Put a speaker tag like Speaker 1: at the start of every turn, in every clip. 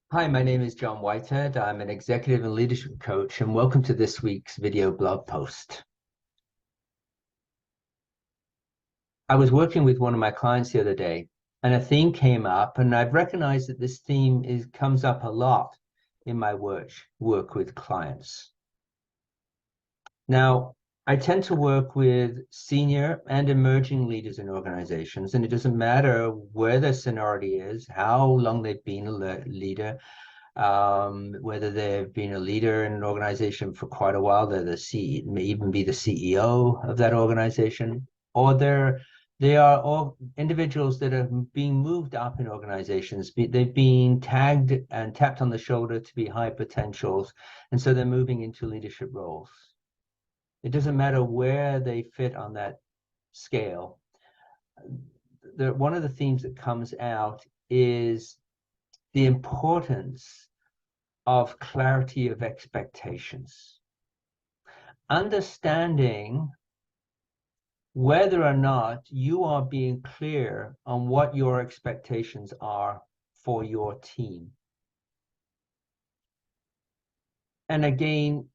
Speaker 1: Hi, my name is John Whitehead. I'm an executive and leadership coach, and welcome to this week's video blog post. I was working with one of my clients the other day, and a theme came up, and I've recognized that this theme comes up a lot in my work with clients. Now, I tend to work with senior and emerging leaders in organizations, and it doesn't matter where their seniority is, how long they've been a leader, whether they've been a leader in an organization for quite a while, they're the may even be the CEO of that organization, or they are all individuals that are being moved up in organizations. They've been tagged and tapped on the shoulder to be high potentials, and so they're moving into leadership roles. It doesn't matter where they fit on that scale. One of the themes that comes out is the importance of clarity of expectations. Understanding whether or not you are being clear on what your expectations are for your team. And again,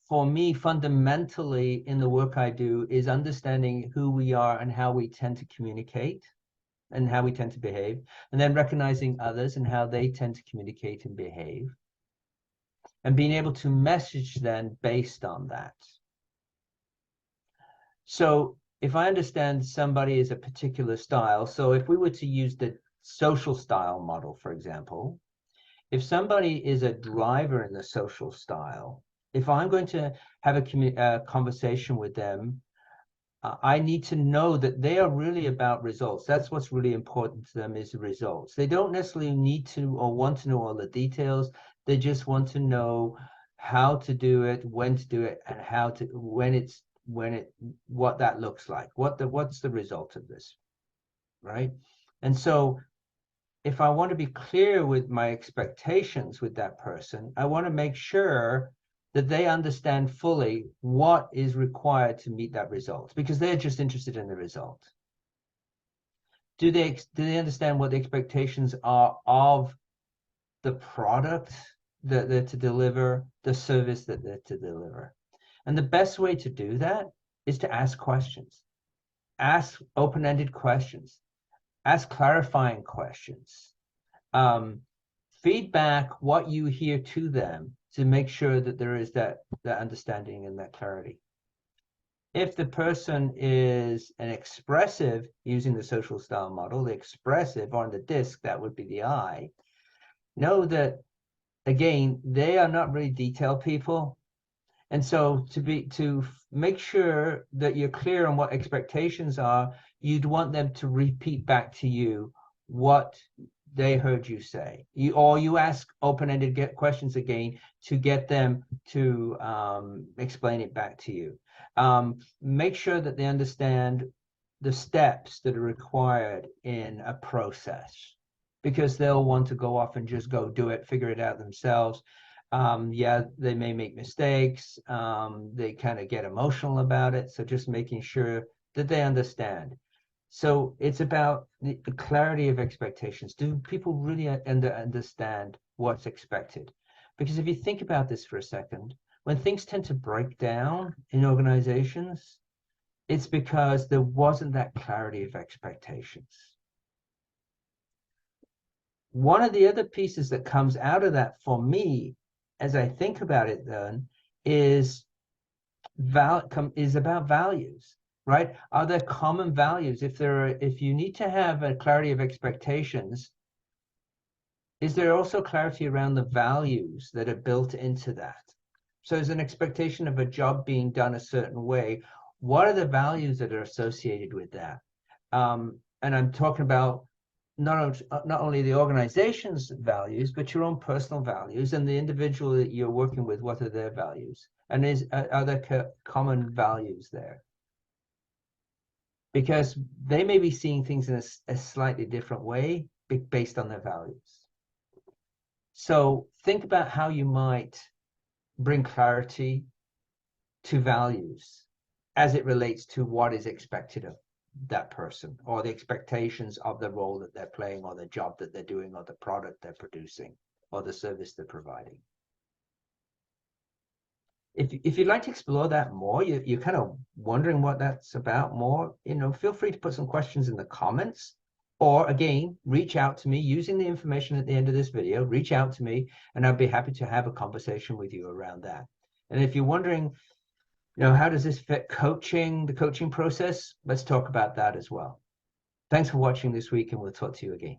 Speaker 1: for me, fundamentally in the work I do is understanding who we are and how we tend to communicate and how we tend to behave, and then recognizing others and how they tend to communicate and behave, and being able to message then based on that. So if I understand somebody is a particular style, so if we were to use the social style model, for example, if somebody is a driver in the social style, if I'm going to have a conversation with them, I need to know that they are really about results. That's what's really important to them, is the results. They don't necessarily need to or want to know all the details. They just want to know how to do it, when to do it, and how to what that looks like. What's the result of this, right? And so if I want to be clear with my expectations with that person, I want to make sure that they understand fully what is required to meet that result, because they're just interested in the result. Do they understand what the expectations are of the product that they're to deliver, the service that they're to deliver? And the best way to do that is to ask questions. Ask open-ended questions. Ask clarifying questions. Feedback what you hear to them to make sure that there is that understanding and that clarity. If the person is an expressive, using the social style model, the expressive on the disc, that would be the I, know that, again, they are not really detailed people. And so to make sure that you're clear on what expectations are, you'd want them to repeat back to you what they heard you say. You ask open-ended questions again to get them to explain it back to you. Make sure that they understand the steps that are required in a process, because they'll want to go off and just go do it, figure it out themselves. Yeah, they may make mistakes. They kind of get emotional about it. So just making sure that they understand. So it's about the clarity of expectations. Do people really understand what's expected? Because if you think about this for a second, when things tend to break down in organizations, it's because there wasn't that clarity of expectations. One of the other pieces that comes out of that for me, as I think about it then, is about values, right? Are there common values? If you need to have a clarity of expectations, is there also clarity around the values that are built into that? So there's an expectation of a job being done a certain way. What are the values that are associated with that? And I'm talking about not only the organization's values, but your own personal values, and the individual that you're working with, what are their values? And are there common values there? Because they may be seeing things in a slightly different way based on their values. So think about how you might bring clarity to values as it relates to what is expected of that person, or the expectations of the role that they're playing, or the job that they're doing, or the product they're producing. or the service they're providing. If you'd like to explore that more, you're kind of wondering what that's about more, feel free to put some questions in the comments, or again, reach out to me using the information at the end of this video. Reach out to me and I'd be happy to have a conversation with you around that. And if you're wondering, how does this fit the coaching process? Let's talk about that as well. Thanks for watching this week, and we'll talk to you again.